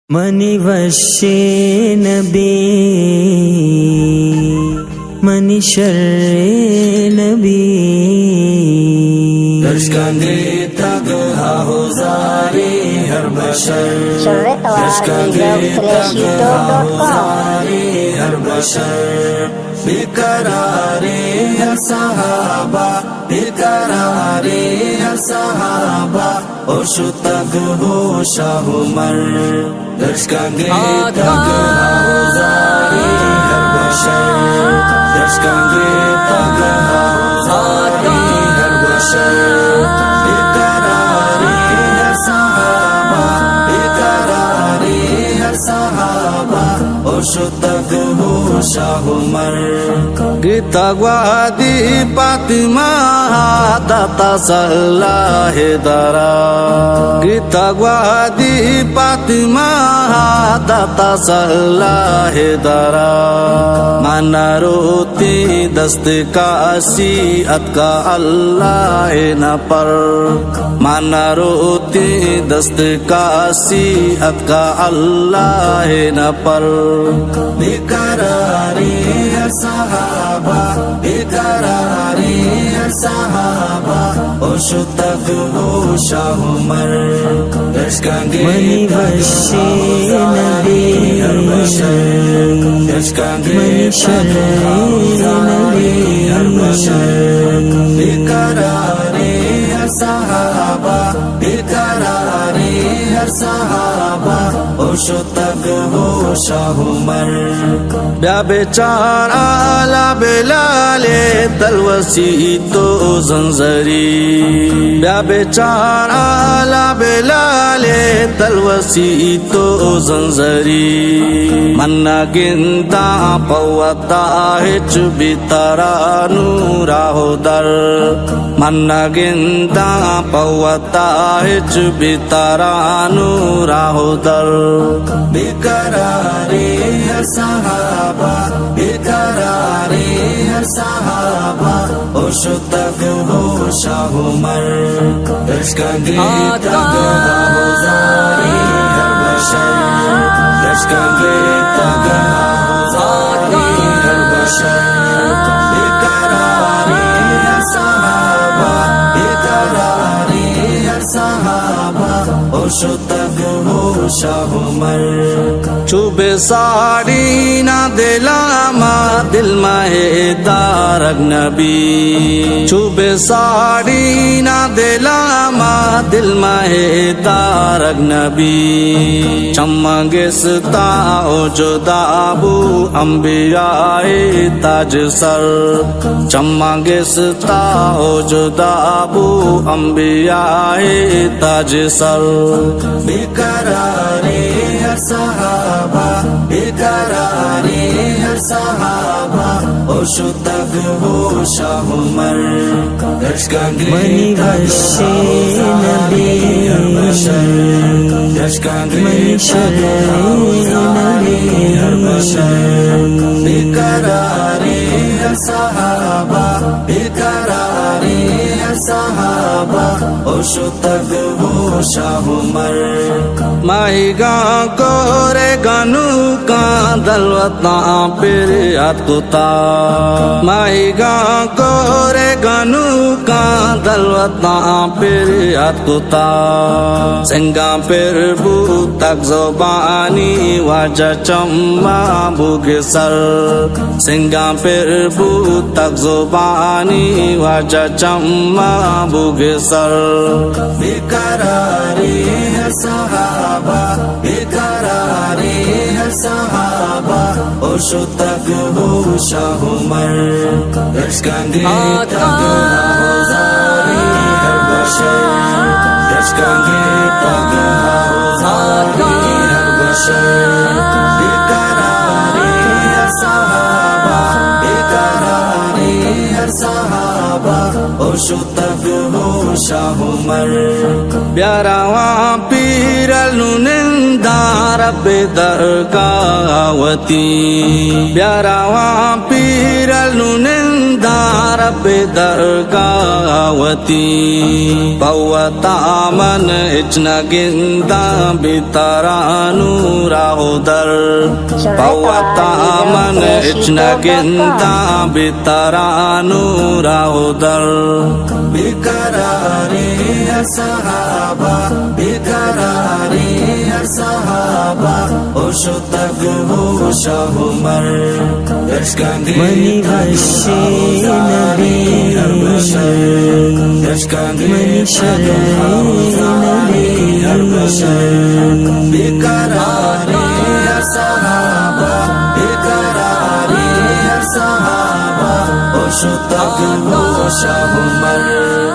money वशे नबी money शर्रे नबी दशकंगे तग हाहुजारे हर बशर दशकंगे तग हाहुजारे हर बशर बेकरारे हर सहाबा बेकरारे हर सहाबा ओशुतग हो शाहुमर दशकंगे तग हाहुजारे हर बशर दशकंगे तग हाहुजारे हर बशर बेकरारे हर सहाबा बेकरारे हर सहाबा ओशुतग हो शाहुमर गितगवादी पातिमा दाता सल्लाह दरा गितगवादी पातिमा दाता सल्लाह दरा मनारोती दस्तकाशी अतका अल्लाह न पर मनारोती दस्तकाशी अतका अल्लाह न पर बेकरारे हर सहाबा बेकरारे हर सहाबा ओशुतग हो शाहुमर दशकंगे मनी वशे नबी दशकंगे मनी शर्रे नबी बेकरारे हर सहाबा बेकरारे हर सहाबा ओशुतग हो शाहुमर या बेचारा ला बेलाले तलवसी तो जंजरी या बेचारा ला बेलाले तलवसी तो जंजरी मन्ना गिंदा पवता है चुबी तारा नूरा हो दर मन्ना गिंदा पवता है चुबी तारा नूरा हो दर बेकरारे हर सहाबा बेकरारे हर सहाबा ओशुतग हो शाहुमर दशकंगे तग हाहुजारे हर बशर दशकंगे तग हाहुजारे हर बशर बेकरारे हर सहाबा बेकरारे हर सहाबा ओशुतग हो शाहुमर चुबे साड़ी ना दिलामा दिल में तारक नबी चुबे साड़ी ना दिलामा दिल में तारक नबी चमगेस्ता ओ जुदाबू अंबियाए ताज सर चमगेस्ता ओ जुदाबू अंबियाए ताज सर बेकरारे हर सहाबा बेकरारे हर सहाबा ओशुतग हो शाहुमर दशकंगे मनी वशे नबी दशकंगे मनी शर्रे नबी बेकरारे हर सहाबा बेकरारे हर सहाबा ओशुतग हो शाहुमर माहिगा कोरे गानू का दलवता पेर अतुता माहिगा कोरे गानू का दलवता पेर अतुता सिंगा पेर बू तक ज़बानी वाजा चम्मा बुगे सर सिंगा पेर बू तक ज़बानी वाजा चम्मा बुगे सर बेकरारे हर सहाबा बेकरारे हर सहाबा ओशुतग हो शाहुमर दशकंगे तग हाहुजारे हर बशर दशकंगे तग हाहुजारे हर बशर बेकरारे हर सहाबा बेकरारे हर सहाबा ओशुतग हो शाहुमर प्यारा पीरल नुनिंदा रब्बे दरगावती प्यारावा पीर नुनिंदा रब्बे दरगावती पवता मन इचना गिंदा बितरानु राहोदर पवता मन इचना गिंदा बितरानु राहोदर बिकरारे सहाबा बिकरारे सहाबा ओशो तक हो शाहुमर मनी अशी नबी मनी बिकरारे सहाबा बिकरारे सहाबा ओशो तक हो शाहुमर